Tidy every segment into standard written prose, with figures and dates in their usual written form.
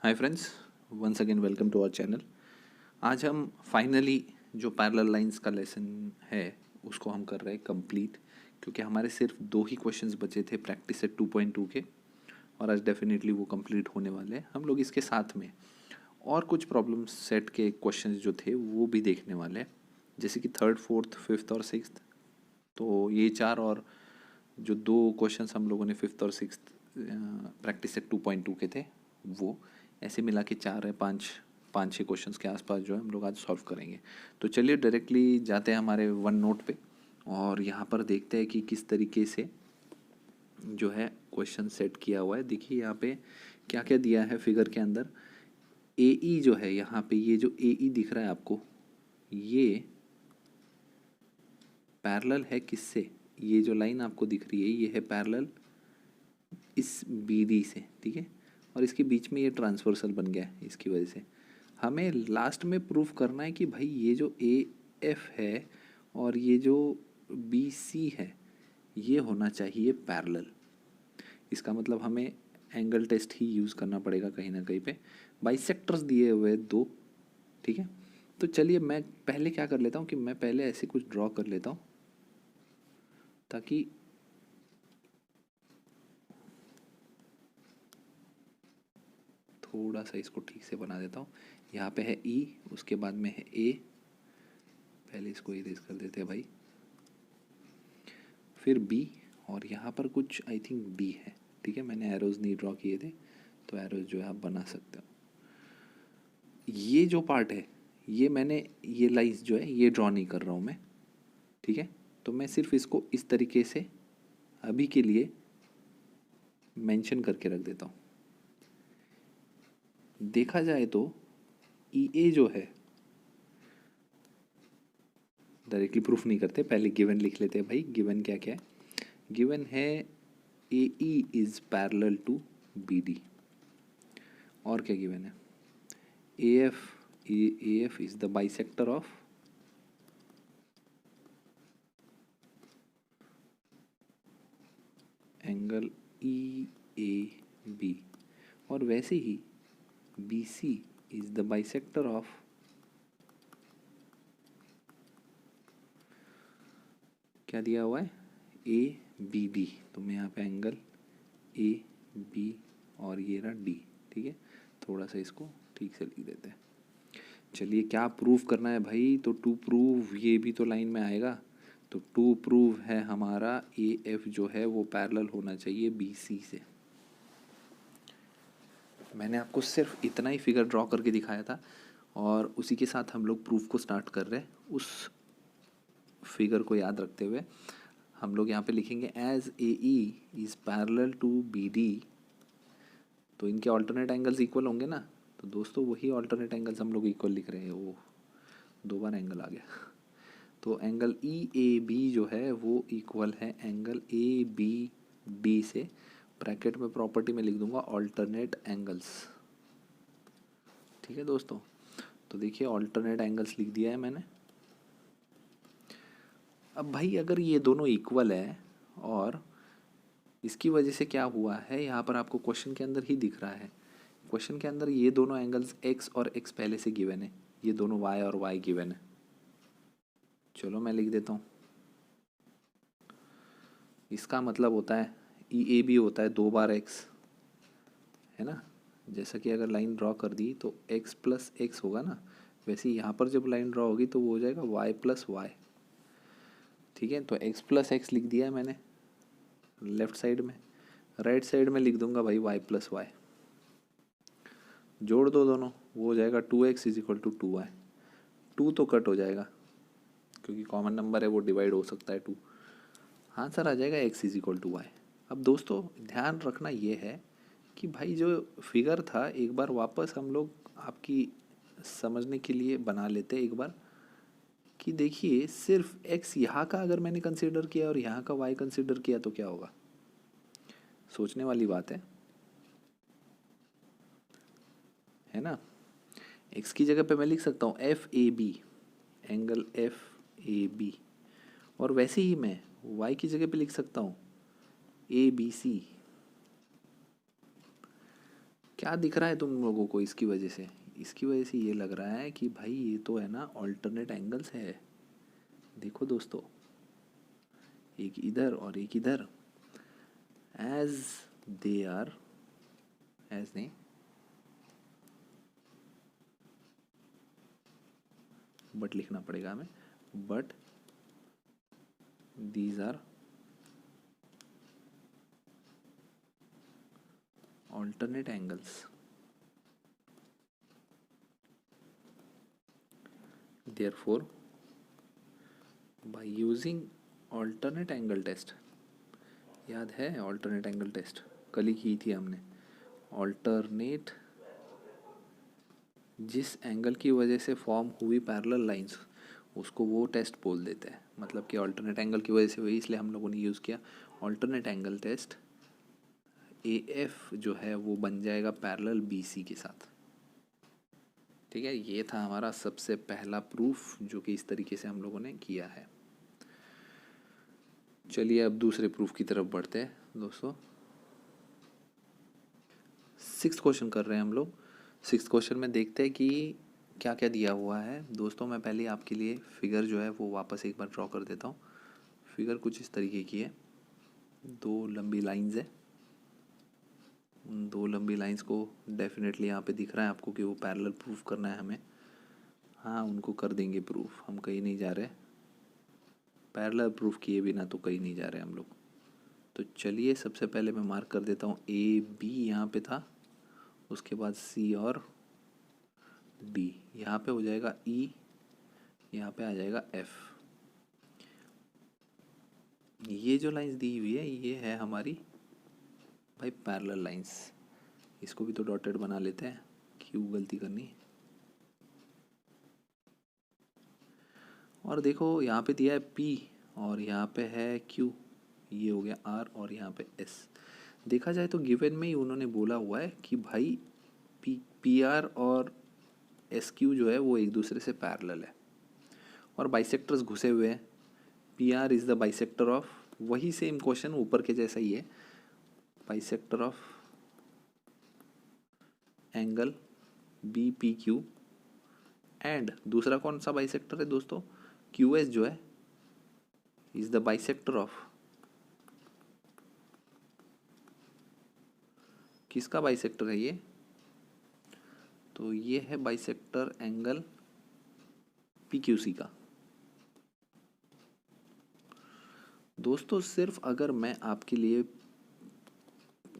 Hi friends, once again welcome to our channel. आज हम finally जो पैरेलल लाइंस का लेसन है उसको हम कर रहे हैं कंप्लीट, क्योंकि हमारे सिर्फ 2 ही क्वेश्चंस बचे थे प्रैक्टिस सेट 2.2 के, और आज डेफिनेटली वो कंप्लीट होने वाले हैं। हम लोग इसके साथ में और कुछ प्रॉब्लम सेट के क्वेश्चंस जो थे वो भी देखने वाले हैं, जैसे कि थर्ड, फोर्थ, फिफ्थ और सिक्स्थ। तो ये 4 और जो 2 क्वेश्चंस हम लोगों ने फिफ्थ और सिक्स्थ प्रैक्टिस सेट 2.2 के थे, वो ऐसे मिला के 4 है, 5-6 क्वेश्चंस के आसपास जो है हम लोग आज सॉल्व करेंगे। तो चलिए डायरेक्टली जाते हैं हमारे वन नोट पे, और यहाँ पर देखते हैं कि किस तरीके से जो है क्वेश्चन सेट किया हुआ है। देखिए यहाँ पे क्या क्या दिया है फिगर के अंदर। ए ई जो है यहाँ पे, ये जो ए ई दिख रहा है आपको, ये पैरेलल है किससे? ये जो लाइन आपको दिख रही है ये है पैरेलल इस बी डी से, ठीक है। और इसके बीच में ये ट्रांसवर्सल बन गया है, इसकी वजह से हमें लास्ट में प्रूफ करना है कि भाई ये जो ए एफ है और ये जो बी सी है ये होना चाहिए पैरेलल। इसका मतलब हमें एंगल टेस्ट ही यूज़ करना पड़ेगा कहीं ना कहीं पे। बाइसेक्टर्स दिए हुए 2, ठीक है। तो चलिए मैं पहले क्या कर लेता हूँ कि मैं पहले ऐसे कुछ ड्रॉ कर लेता हूँ, ताकि थोड़ा सा इसको ठीक से बना देता हूँ। यहाँ पे है ई, उसके बाद में है ए, पहले इसको इरेज कर देते हैं भाई, फिर बी, और यहाँ पर कुछ आई थिंक डी है, ठीक है। मैंने एरोज नहीं ड्रॉ किए थे, तो एरोज जो है आप बना सकते हो। ये जो पार्ट है ये मैंने, ये लाइंस जो है ये ड्रॉ नहीं कर रहा हूँ मैं, ठीक है। तो मैं सिर्फ इसको इस तरीके से अभी के लिए मेंशन करके रख देता हूँ। देखा जाए तो ई ए जो है, डायरेक्टली प्रूफ नहीं करते, पहले गिवन लिख लेते हैं भाई। गिवन क्या क्या है? गिवन है A E is parallel to B D. और क्या गिवन है? A F is the bisector of angle E A B, और वैसे ही B C is the bisector of क्या दिया हुआ है? A B D. तो मैं यहाँ पे एंगल ए बी और ये रहा डी, ठीक है। थोड़ा सा इसको ठीक से लिख देते हैं। चलिए क्या प्रूव करना है भाई? तो टू प्रूव, ये भी तो लाइन में आएगा। तो टू प्रूव है हमारा ए एफ जो है वो पैरेलल होना चाहिए बी सी से। मैंने आपको सिर्फ इतना ही फिगर ड्रॉ करके दिखाया था, और उसी के साथ हम लोग प्रूफ को स्टार्ट कर रहे हैं। उस फिगर को याद रखते हुए हम लोग यहाँ पे लिखेंगे as A E is parallel to B D. तो इनके ऑल्टरनेट एंगल्स इक्वल होंगे ना, तो दोस्तों वही ऑल्टरनेट एंगल्स हम लोग इक्वल लिख रहे हैं। वो 2 बार एंगल आ गया। तो एंगल ई ए बी जो है वो इक्वल है एंगल ए बी डी से। ब्रैकेट में प्रॉपर्टी में लिख दूंगा ऑल्टरनेट एंगल्स, ठीक है दोस्तों। तो देखिए ऑल्टरनेट एंगल्स लिख दिया है मैंने। अब भाई अगर ये दोनों इक्वल है, और इसकी वजह से क्या हुआ है यहाँ पर आपको क्वेश्चन के अंदर ही दिख रहा है। क्वेश्चन के अंदर ये दोनों एंगल्स x और x पहले से गिवन है, ये दोनों y और y गिवन है। चलो मैं लिख देता हूँ। इसका मतलब होता है ई ए बी होता है 2 बार x, है ना। जैसा कि अगर लाइन ड्रॉ कर दी तो x प्लस एक्स होगा ना, वैसे यहाँ पर जब लाइन ड्रॉ होगी तो वो हो जाएगा y प्लस वाई, ठीक है। तो x प्लस एक्स लिख दिया है मैंने लेफ्ट साइड में। राइट साइड में लिख दूंगा भाई y प्लस वाई। जोड़ दो दोनों, वो हो जाएगा 2x is equal to 2y। 2 तो कट हो जाएगा क्योंकि कॉमन नंबर है, वो डिवाइड हो सकता है 2। आंसर आ जाएगा x is equal to Y. अब दोस्तों ध्यान रखना ये है कि भाई जो फिगर था एक बार वापस हम लोग आपकी समझने के लिए बना लेते एक बार, कि देखिए सिर्फ x यहाँ का अगर मैंने कंसिडर किया और यहाँ का y कंसिडर किया तो क्या होगा। सोचने वाली बात है ना। x की जगह पे मैं लिख सकता हूँ F A B, angle F A B, और वैसे ही मैं y की जगह पे लिख सकता हूँ ए बी सी, क्या दिख रहा है तुम लोगों को इसकी वजह से? इसकी वजह से ये लग रहा है कि भाई ये तो है ना ऑल्टरनेट एंगल्स है। देखो दोस्तों, एक इधर और एक इधर, एज दे आर, एज नहीं, बट लिखना पड़ेगा हमें, but these are alternate angles. Therefore, by using alternate angle test, याद है alternate angle test कल ही की थी हमने। alternate, जिस एंगल की वजह से फॉर्म हुई पैरेलल लाइंस उसको वो टेस्ट बोल देते हैं। मतलब कि alternate एंगल की वजह से हुई, इसलिए हम लोगों ने यूज़ किया alternate एंगल टेस्ट। AF जो है वो बन जाएगा पैरेलल BC के साथ। ठीक है, ये था हमारा सबसे पहला प्रूफ जो कि इस तरीके से हम लोगों ने किया है। चलिए अब दूसरे प्रूफ की तरफ बढ़ते हैं दोस्तों। 6th क्वेश्चन कर रहे हैं हम लोग। 6th क्वेश्चन में देखते हैं कि क्या क्या दिया हुआ है। दोस्तों मैं पहले आपके लिए फिगर जो है वो वापस एक बार ड्रॉ कर देता हूँ। फिगर कुछ इस तरीके की है, दो लंबी लाइंस है। उन दो लंबी लाइंस को डेफिनेटली यहाँ पे दिख रहा है आपको कि वो पैरेलल प्रूफ करना है हमें। हाँ, उनको कर देंगे प्रूफ, हम कहीं नहीं जा रहे, पैरेलल प्रूफ किए बिना तो कहीं नहीं जा रहे हम लोग। तो चलिए सबसे पहले मैं मार्क कर देता हूँ AB यहाँ पे था, उसके बाद C और D, यहाँ पे हो जाएगा E, यहाँ पे आ जाएगा F। ये जो लाइंस दी हुई है ये है हमारी भाई पैरेलल लाइंस। इसको भी तो डॉटेड बना लेते हैं, क्यों गलती करनी। और देखो यहाँ पे दिया है P और यहाँ पे है Q, ये हो गया R और यहाँ पे S। देखा जाए तो गिवन में ही उन्होंने बोला हुआ है कि भाई PR और SQ जो है वो एक दूसरे से पैरेलल है और बाइसेक्टर्स घुसे हुए हैं। PR is the bisector of, वही सेम क्वेश्चन ऊपर के जैसा ही है, bisector of angle BPQ। And दूसरा कौन सा बाइसेक्टर है दोस्तों? QS जो है इज द बाइसेक्टर ऑफ, किसका बाइसेक्टर है ये? तो ये है बाइसेक्टर एंगल PQC का। दोस्तों सिर्फ अगर मैं आपके लिए,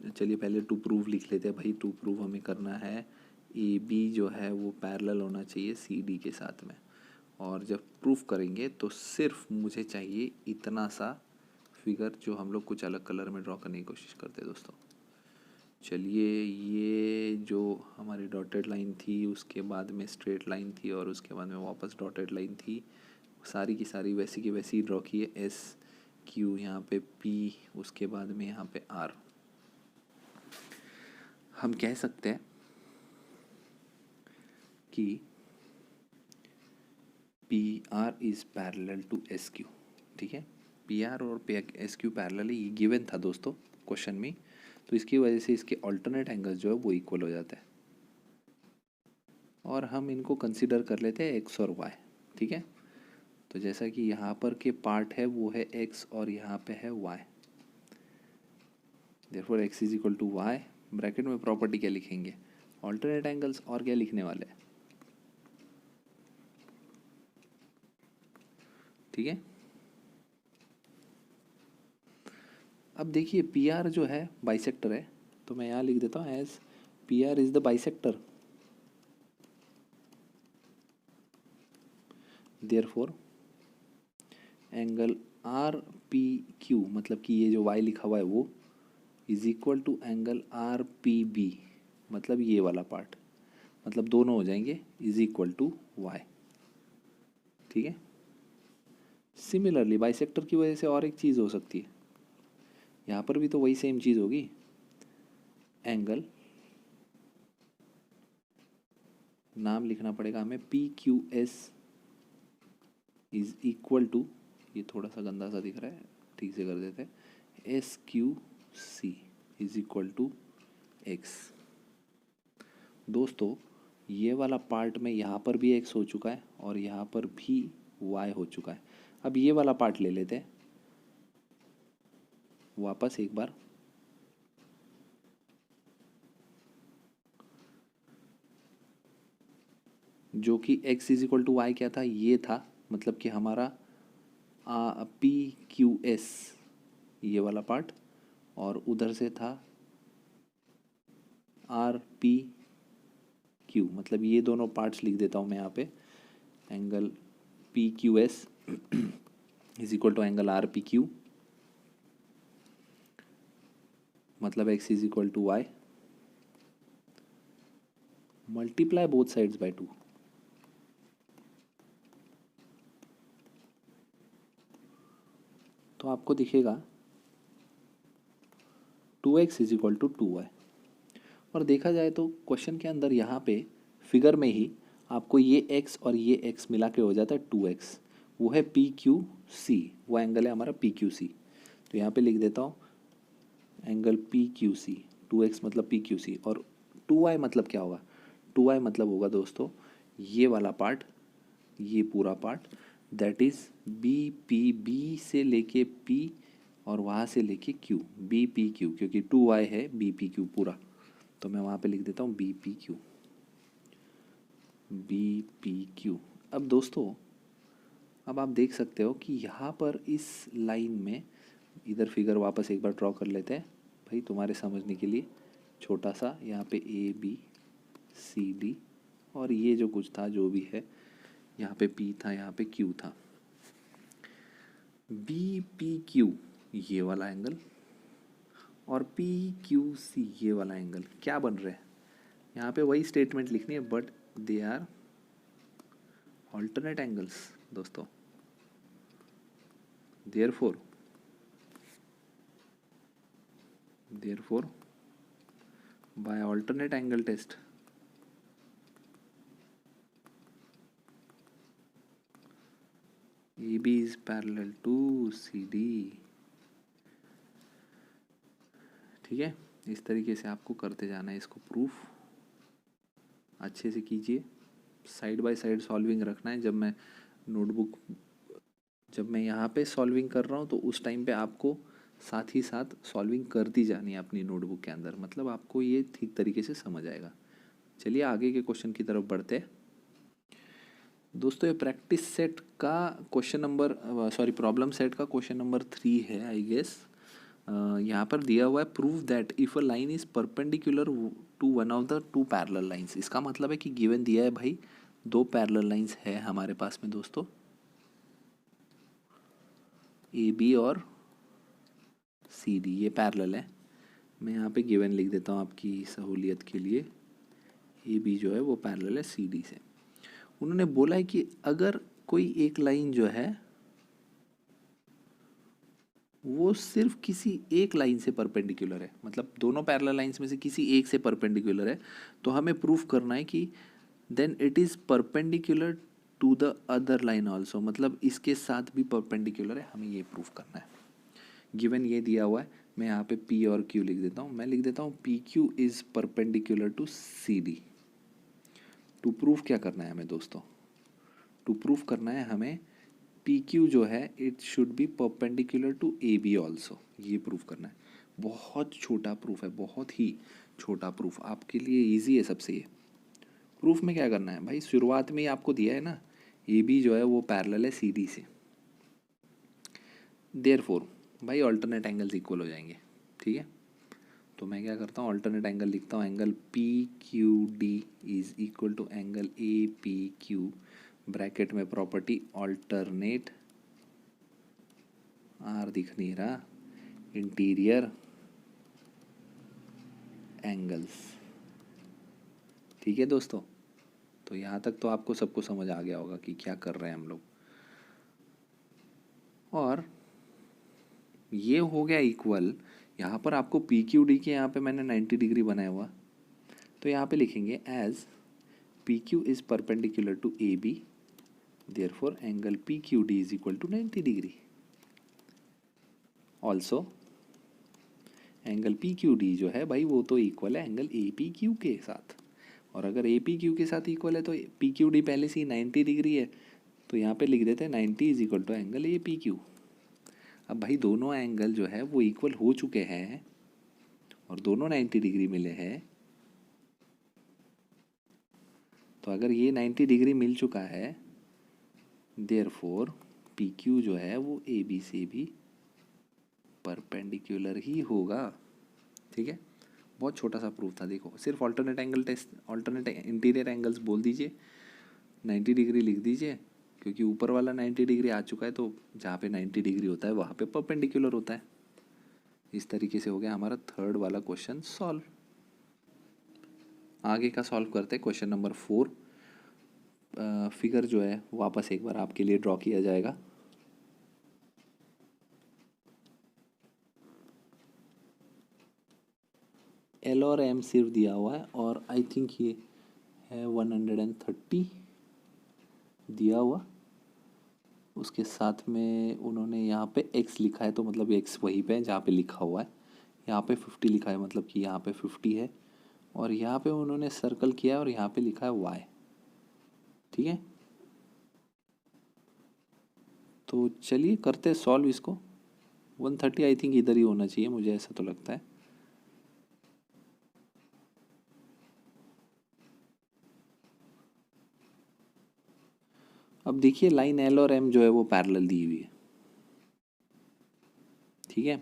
चलिए पहले टू प्रूव लिख लेते हैं भाई। टू प्रूव हमें करना है AB जो है वो पैरेलल होना चाहिए CD के साथ में, और जब प्रूफ करेंगे तो सिर्फ मुझे चाहिए इतना सा फिगर जो हम लोग कुछ अलग कलर में ड्रॉ करने की कोशिश करते हैं दोस्तों। चलिए, ये जो हमारी डॉटेड लाइन थी उसके बाद में स्ट्रेट लाइन थी और उसके बाद में वापस डॉटेड लाइन थी, सारी की सारी वैसी की वैसी ड्रॉ की है। SQ यहाँ पे P, उसके बाद में यहाँ पे R। हम कह सकते हैं कि PR is parallel to SQ। ठीक है, PR और SQ पैरेलल है, ये गिवन था दोस्तों क्वेश्चन में, तो इसकी वजह से इसके ऑल्टरनेट एंगल्स जो है वो इक्वल हो जाता है और हम इनको कंसीडर कर लेते हैं X और Y। ठीक है, तो जैसा कि यहाँ पर के पार्ट है वो है X और यहाँ पे है Y, therefore X is equal to Y। Bracket में प्रॉपर्टी क्या लिखेंगे? ऑल्टरनेट एंगल्स, और क्या लिखने वाले हैं? ठीक है, अब देखिए PR जो है बाइसेक्टर है, तो मैं यहाँ लिख देता हूँ as PR is the bisector, therefore angle RPQ, मतलब कि ये जो Y लिखा हुआ है वो is equal to angle RPB, मतलब ये वाला पार्ट, मतलब दोनों हो जाएंगे इज इक्वल टू Y। ठीक है, सिमिलरली बाइसेक्टर की वजह से और एक चीज़ हो सकती है, यहाँ पर भी तो वही सेम चीज़ होगी, एंगल, नाम लिखना पड़ेगा हमें, PQS इज इक्वल टू, ये थोड़ा सा गंदा सा दिख रहा है, ठीक से कर देते हैं, SQC is equal to X। दोस्तों ये वाला पार्ट में यहाँ पर भी x हो चुका है और यहाँ पर भी y हो चुका है। अब ये वाला पार्ट ले लेते हैं वापस एक बार। जो कि x is equal to Y क्या था, ये था, मतलब कि हमारा पी क्यू एस ये वाला पार्ट, और उधर से था आर पी क्यू, मतलब ये दोनों पार्ट्स लिख देता हूँ मैं यहाँ पे। Angle P Q S is equal to angle R P Q, मतलब x is equal to Y, multiply both sides by 2। तो आपको दिखेगा 2x is equal to 2y। और देखा जाए तो क्वेश्चन के अंदर यहाँ पे फिगर में ही आपको ये x और ये x मिला के हो जाता है 2x, वो है पी क्यू सी, वो एंगल है हमारा पी क्यू सी। तो यहाँ पे लिख देता हूँ angle P Q C, 2x मतलब पी क्यू सी, और 2y मतलब क्या होगा, 2y मतलब होगा दोस्तों ये वाला पार्ट, ये पूरा पार्ट, दैट इज बी से लेके p और वहाँ से लेके q, बी पी क्यू, क्योंकि 2y है बी पी क्यू पूरा, तो मैं वहाँ पे लिख देता हूँ B P Q, B P Q. अब दोस्तों अब आप देख सकते हो कि यहाँ पर इस लाइन में, इधर फिगर वापस एक बार ड्रॉ कर लेते हैं भाई तुम्हारे समझने के लिए, छोटा सा यहाँ पे ए बी सी डी, और ये जो कुछ था जो भी है, यहाँ पे P था, यहाँ पे Q था, बी पी क्यू ये वाला एंगल और पी क्यू सी ये वाला एंगल क्या बन रहे हैं, यहाँ पे वही स्टेटमेंट लिखनी है, but they are alternate angles दोस्तों। therefore by alternate angle test AB is parallel to CD। ठीक है, इस तरीके से आपको करते जाना है, इसको प्रूफ अच्छे से कीजिए, साइड बाय साइड सॉल्विंग रखना है। जब मैं यहाँ पे सॉल्विंग कर रहा हूँ तो उस टाइम पे आपको साथ ही साथ सॉल्विंग करती जानी है अपनी नोटबुक के अंदर, मतलब आपको ये ठीक तरीके से समझ आएगा। चलिए आगे के क्वेश्चन की तरफ बढ़ते हैं दोस्तों। ये प्रैक्टिस सेट का क्वेश्चन नंबर प्रॉब्लम सेट का क्वेश्चन नंबर 3 है आई गेस। यहाँ पर दिया हुआ है prove that if a line is perpendicular to one of the two parallel lines. इसका मतलब है कि गिवन दिया है भाई, दो पैरेलल लाइंस है हमारे पास में दोस्तों, ए बी और सी डी, ये पैरेलल है। मैं यहाँ पे गिवन लिख देता हूँ आपकी सहूलियत के लिए, ए बी जो है वो पैरेलल है सी डी से। उन्होंने बोला है कि अगर कोई एक लाइन जो है वो सिर्फ किसी एक लाइन से परपेंडिकुलर है, मतलब दोनों पैरेलल लाइंस में से किसी एक से परपेंडिकुलर है, तो हमें प्रूफ करना है कि then it is perpendicular to the other line also, मतलब इसके साथ भी परपेंडिकुलर है, हमें ये प्रूफ करना है। गिवन ये दिया हुआ है, मैं यहाँ पे P और Q लिख देता हूँ, मैं लिख देता हूँ P Q is perpendicular to C D. To proof क्या करना है हमें दोस्तों, टू प्रूफ करना है हमें पी क्यू जो है it should be perpendicular to A B also, ये प्रूफ करना है। बहुत छोटा प्रूफ है, बहुत ही छोटा प्रूफ, आपके लिए इजी है सबसे। ये प्रूफ में क्या करना है भाई, शुरुआत में ही आपको दिया है ना, ए बी जो है वो पैरेलल है सी डी से, देयरफॉर भाई ऑल्टरनेट एंगल्स इक्वल हो जाएंगे। ठीक है, तो मैं क्या करता हूँ, ऑल्टरनेट एंगल लिखता हूँ, angle P Q D is equal to angle A P Q, bracket में प्रॉपर्टी ऑल्टरनेट, आर दिख नहीं रहा, इंटीरियर एंगल्स। ठीक है दोस्तों, तो यहाँ तक तो आपको सबको समझ आ गया होगा कि क्या कर रहे हैं हम लोग। और ये हो गया इक्वल, यहाँ पर आपको पी क्यू डी के यहाँ पे मैंने 90 डिग्री बनाया हुआ, तो यहाँ पे लिखेंगे as P Q is perpendicular to A B, therefore angle P Q D is equal to 90 degree. Also angle P Q D जो है भाई वो तो इक्वल है एंगल ए पी क्यू के साथ, और अगर ए पी क्यू के साथ इक्वल है तो पी क्यू डी पहले से ही 90 डिग्री है, तो यहाँ पे लिख देते हैं 90 is equal to angle A P Q. अब भाई दोनों एंगल जो है वो इक्वल हो चुके हैं और दोनों 90 डिग्री मिले हैं, तो अगर ये 90 डिग्री मिल चुका है देयरफॉर पी क्यू जो है वो ए बी से भी परपेंडिकुलर ही होगा। ठीक है, बहुत छोटा सा प्रूफ था। देखो सिर्फ alternate angle test, alternate interior angles बोल दीजिए, 90 डिग्री लिख दीजिए, क्योंकि ऊपर वाला 90 डिग्री आ चुका है तो जहाँ पे 90 डिग्री होता है वहाँ पे परपेंडिकुलर होता है। इस तरीके से हो गया हमारा थर्ड वाला क्वेश्चन सॉल्व। आगे का सॉल्व करते हैं क्वेश्चन नंबर 4। फिगर जो है वापस एक बार आपके लिए ड्रॉ किया जाएगा। एल और एम सिर्फ दिया हुआ है और आई थिंक ये है 130 दिया हुआ, उसके साथ में उन्होंने यहाँ पे x लिखा है, तो मतलब x वहीं पे है जहाँ पे लिखा हुआ है। यहाँ पे 50 लिखा है, मतलब कि यहाँ पे 50 है, और यहाँ पे उन्होंने सर्कल किया है और यहाँ पे लिखा है y। ठीक है, तो चलिए करते हैं सॉल्व इसको। 130 आई थिंक इधर ही होना चाहिए, मुझे ऐसा तो लगता है। अब देखिए लाइन एल और एम जो है वो पैरेलल दी हुई है। ठीक है,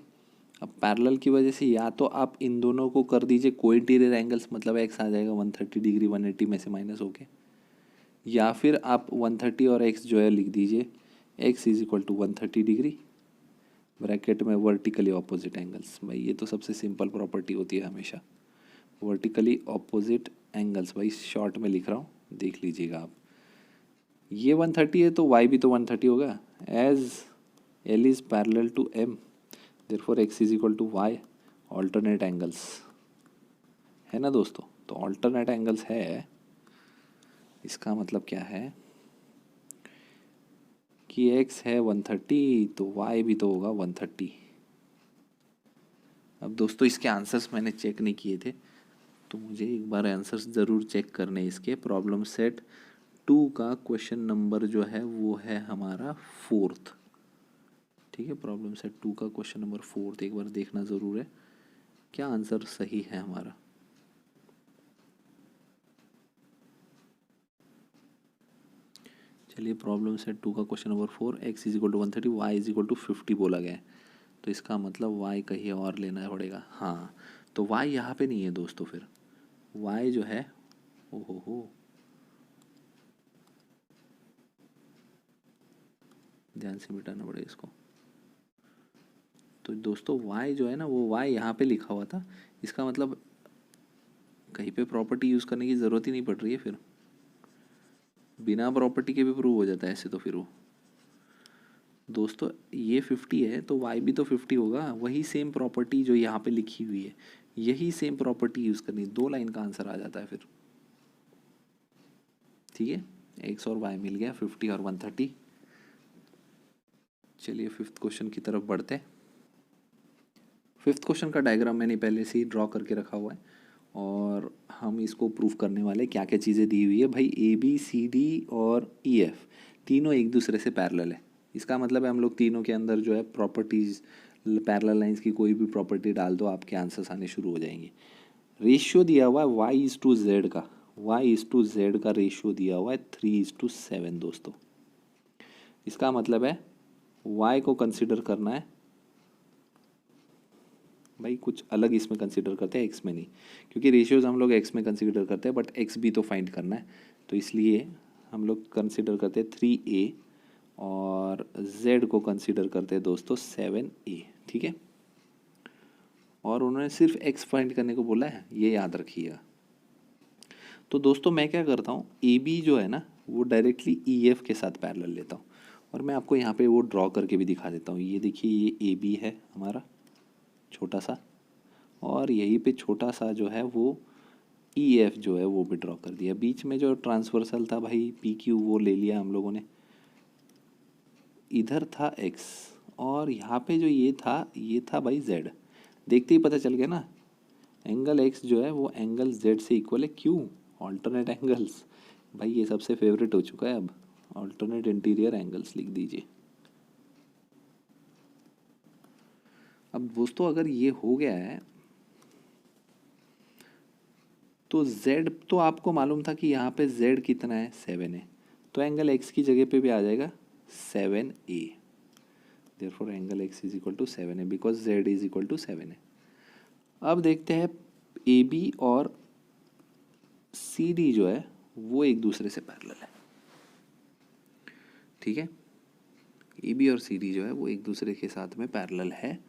अब पैरेलल की वजह से या तो आप इन दोनों को कर दीजिए कोइंटीरियर एंगल्स, मतलब एक्स आ जाएगा 130 डिग्री 180 में से माइनस होके, या फिर आप 130 और एक्स जो है लिख दीजिए X is equal to 130 degree bracket में वर्टिकली ऑपोजिट एंगल्स। भाई ये तो सबसे सिंपल प्रॉपर्टी होती है हमेशा, वर्टिकली ऑपोजिट एंगल्स। भाई शॉर्ट में लिख रहा हूँ, देख लीजिएगा आप। ये 130 है तो y भी तो 130 होगा, as L is parallel to M, therefore x is equal to y। Alternate angles है ना दोस्तों, तो ऑल्टरनेट एंगल्स है, इसका मतलब क्या है कि x है 130 तो y भी तो होगा 130। अब दोस्तों इसके आंसर्स मैंने चेक नहीं किए थे, तो मुझे एक बार आंसर्स ज़रूर चेक करने इसके। प्रॉब्लम सेट 2 का क्वेश्चन नंबर जो है वो है हमारा 4th। ठीक है, प्रॉब्लम सेट 2 का क्वेश्चन नंबर 4th एक बार देखना ज़रूर है क्या आंसर सही है हमारा। चलिए प्रॉब्लम सेट 2 का question number 4, x is equal to 130 y is equal to 50 बोला गया है, तो इसका मतलब y कहीं और लेना पड़ेगा। हाँ, तो y यहाँ पे नहीं है दोस्तों, फिर y जो है ओहो ध्यान से मिटाना पड़ेगा इसको। तो दोस्तों y जो है ना वो y यहाँ पे लिखा हुआ था, इसका मतलब कहीं पे प्रॉपर्टी यूज़ करने की ज़रूरत ही नहीं पड़ रही है, फिर बिना प्रॉपर्टी के भी प्रूव हो जाता है ऐसे। तो फिर वो दोस्तों ये 50 है तो y भी तो 50 होगा, वही सेम प्रॉपर्टी जो यहाँ पे लिखी हुई है, यही सेम प्रॉपर्टी यूज़ करनी, 2 लाइन का आंसर आ जाता है फिर। ठीक है, x और y मिल गया 50 और 130। चलिए 5th क्वेश्चन की तरफ बढ़ते हैं। 5th क्वेश्चन का डायग्राम मैंने पहले से ही ड्रॉ करके रखा हुआ है और हम इसको प्रूव करने वाले क्या क्या चीज़ें दी हुई है। भाई ए बी सी डी और ई एफ तीनों एक दूसरे से पैरेलल है, इसका मतलब है हम लोग तीनों के अंदर जो है प्रॉपर्टीज़, पैरेलल लाइंस की कोई भी प्रॉपर्टी डाल दो आपके आंसर्स आने शुरू हो जाएंगे। रेशियो दिया हुआ है वाई इज़ टू जेड का, वाई इज़ टू जेड का रेशियो दिया हुआ है 3:7 दोस्तों। इसका मतलब है वाई को कंसिडर करना है, भाई कुछ अलग इसमें कंसिडर करते हैं, एक्स में नहीं, क्योंकि रेशियोज हम लोग एक्स में कंसिडर करते हैं बट एक्स भी तो फाइंड करना है, तो इसलिए हम लोग कंसिडर करते हैं 3a और z को कंसिडर करते हैं दोस्तों 7a। ठीक है, और उन्होंने सिर्फ x फाइंड करने को बोला है, ये याद रखिएगा। तो दोस्तों मैं क्या करता हूँ, ए बी जो है ना वो डायरेक्टली ई एफ के साथ पैरेलल लेता हूँ, और मैं आपको यहाँ पे वो ड्रॉ करके भी दिखा देता हूँ। ये देखिए ये ए बी है हमारा छोटा सा, और यहीं पे छोटा सा जो है वो ई एफ जो है वो भी ड्रॉ कर दिया। बीच में जो ट्रांसवर्सल था भाई पी क्यू वो ले लिया हम लोगों ने, इधर था एक्स, और यहाँ पे जो ये था भाई जेड। देखते ही पता चल गया ना, एंगल एक्स जो है वो एंगल जेड से इक्वल है, क्यों? ऑल्टरनेट एंगल्स, भाई ये सबसे फेवरेट हो चुका है अब। ऑल्टरनेट इंटीरियर एंगल्स लिख दीजिए। अब दोस्तों अगर ये हो गया है तो z तो आपको मालूम था कि यहाँ पे z कितना है, 7 है, तो एंगल x की जगह पे भी आ जाएगा 7a। Therefore angle x is equal to 7 है because z is equal to 7 है। अब देखते हैं AB और CD जो है वो एक दूसरे से पैरेलल है, ठीक है। AB और CD जो है वो एक दूसरे के साथ में पैरेलल है,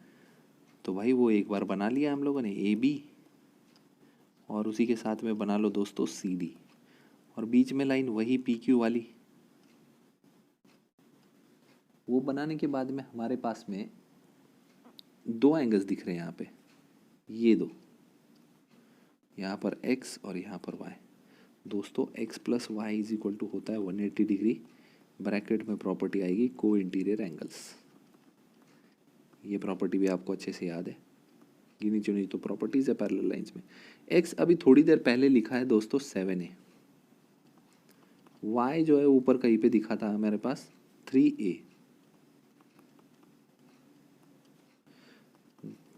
तो भाई वो एक बार बना लिया हम लोगों ने AB, और उसी के साथ में बना लो दोस्तों CD, और बीच में लाइन वही PQ वाली। वो बनाने के बाद में हमारे पास में दो एंगल्स दिख रहे हैं यहाँ पे, ये दो, यहाँ पर x और यहाँ पर y। दोस्तों x plus Y is equal to होता है 180 डिग्री, ब्रैकेट में प्रॉपर्टी आएगी को इंटीरियर एंगल्स। ये प्रॉपर्टी भी आपको अच्छे से याद है, गिनी चुनी तो प्रॉपर्टीज है पैरेलल लाइंस में। x अभी थोड़ी देर पहले लिखा है दोस्तों 7 है, y जो है ऊपर कहीं पे दिखा था हमारे पास 3a।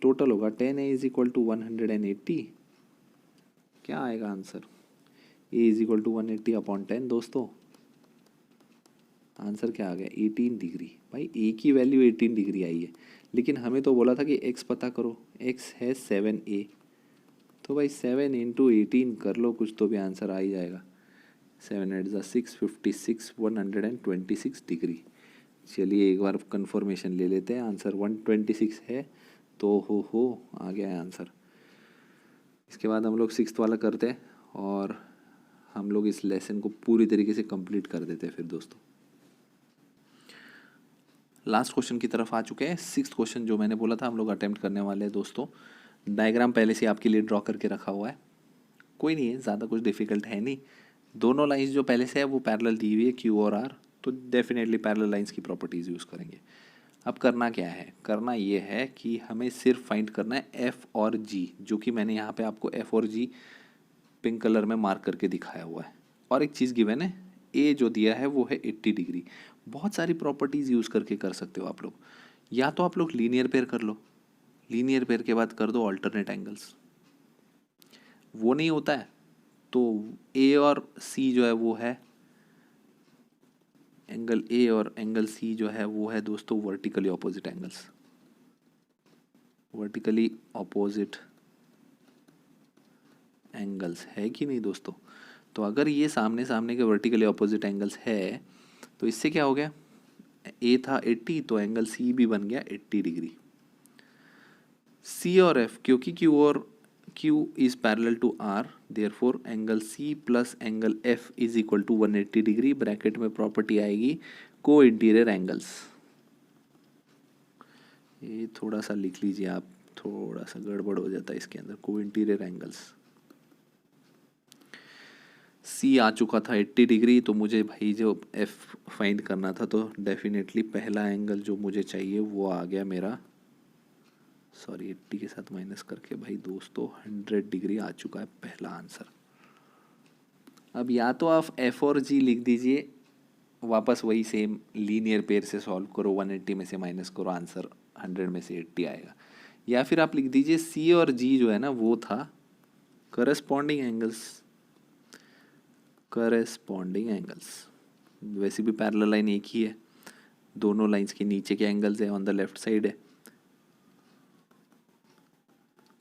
टोटल होगा 10a इज इक्वल टू 180। क्या आएगा answer, a is equal to 180 upon 10। दोस्तों आंसर क्या आ गया, 18 डिग्री। भाई a की वैल्यू 18 डिग्री आई है, लेकिन हमें तो बोला था कि x पता करो, x है 7a, तो भाई 7 इंटू 18 कर लो, कुछ तो भी आंसर आ ही जाएगा। 7 8 656, 126 डिग्री। चलिए एक बार कंफर्मेशन ले लेते हैं, आंसर 126 है, तो हो आ गया है आंसर। इसके बाद हम लोग 6th वाला करते हैं और हम लोग इस लेसन को पूरी तरीके से कंप्लीट कर देते हैं फिर दोस्तों। लास्ट क्वेश्चन की तरफ आ चुके हैं। 6th क्वेश्चन जो मैंने बोला था हम लोग अटेम्प्ट करने वाले हैं दोस्तों। डायग्राम पहले से आपके लिए ड्रॉ करके रखा हुआ है, कोई नहीं है, ज़्यादा कुछ डिफिकल्ट है नहीं। दोनों लाइंस जो पहले से है वो पैरेलल दी हुई है, क्यू और आर, तो डेफिनेटली पैरेलल लाइंस की प्रॉपर्टीज़ यूज़ करेंगे। अब करना क्या है, करना ये है कि हमें सिर्फ फाइंड करना है एफ और जी, जो कि मैंने यहाँ पे आपको एफ और जी पिंक कलर में मार्क करके दिखाया हुआ है। और एक चीज़ गिवन है, ए जो दिया है वो है 80 डिग्री। बहुत सारी प्रॉपर्टीज़ यूज़ करके कर सकते हो आप लोग, या तो आप लोग लीनियर पेयर कर लो, लीनियर पेयर के बाद कर दो अल्टरनेट एंगल्स। वो नहीं होता है तो ए और सी जो है वो है एंगल ए, और एंगल सी जो है वो है दोस्तों vertically opposite angles, vertically opposite angles है कि नहीं दोस्तों। तो अगर ये सामने सामने के वर्टिकली ऑपोजिट एंगल्स है तो इससे क्या हो गया, ए था 80 तो एंगल सी भी बन गया 80 डिग्री। सी और एफ, क्योंकि क्यू और Q is parallel to R, therefore angle C plus angle F is equal to 180 degree, bracket में प्रॉपर्टी आएगी को इंटीरियर एंगल्स। ये थोड़ा सा लिख लीजिए आप, थोड़ा सा गड़बड़ हो जाता है इसके अंदर, को इंटीरियर एंगल्स। सी आ चुका था 80 डिग्री, तो मुझे भाई जो एफ फाइंड करना था, तो डेफिनेटली पहला एंगल जो मुझे चाहिए वो आ गया मेरा, सॉरी 80 के साथ माइनस करके भाई दोस्तों 100 डिग्री आ चुका है पहला आंसर। अब या तो आप एफ और जी लिख दीजिए, वापस वही सेम लीनियर पेयर से सॉल्व करो, 180 में से माइनस करो, आंसर 100 में से 80 आएगा। या फिर आप लिख दीजिए सी और जी जो है ना वो था करस्पॉन्डिंग एंगल्स, करस्पॉन्डिंग एंगल्स। वैसे भी पैरेलल लाइन एक ही है, दोनों लाइंस के नीचे के एंगल्स है ऑन द लेफ्ट साइड है,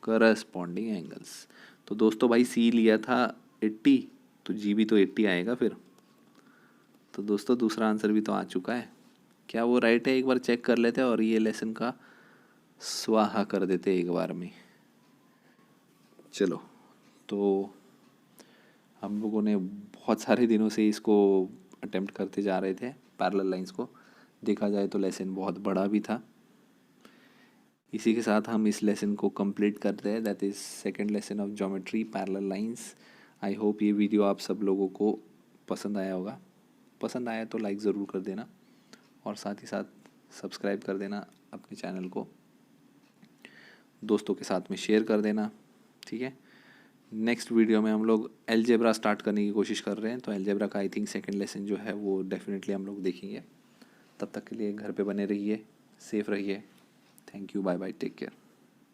करस्पॉन्डिंग एंगल्स। तो दोस्तों भाई सी लिया था 80, तो जी भी तो 80 आएगा फिर। तो दोस्तों दूसरा आंसर भी तो आ चुका है, क्या वो राइट है, एक बार चेक कर लेते हैं और ये लेसन का स्वाहा कर देते एक बार में। चलो, तो हम लोगों ने बहुत सारे दिनों से इसको अटेम्प्ट करते जा रहे थे पैरेलल लाइंस को, देखा जाए तो लेसन बहुत बड़ा भी था। इसी के साथ हम इस लेसन को कंप्लीट करते हैं, that is second lesson of geometry parallel lines. I hope ये वीडियो आप सब लोगों को पसंद आया होगा, पसंद आया तो लाइक ज़रूर कर देना, और साथ ही साथ सब्सक्राइब कर देना अपने चैनल को, दोस्तों के साथ में शेयर कर देना, ठीक है। नेक्स्ट वीडियो में हम लोग अलजेब्रा स्टार्ट करने की कोशिश कर रहे हैं, तो अलजेब्रा का आई थिंक सेकंड लेसन जो है वो डेफिनेटली हम लोग देखेंगे। तब तक के लिए घर पे बने रहिए, सेफ रहिए। Thank you, bye bye, take care.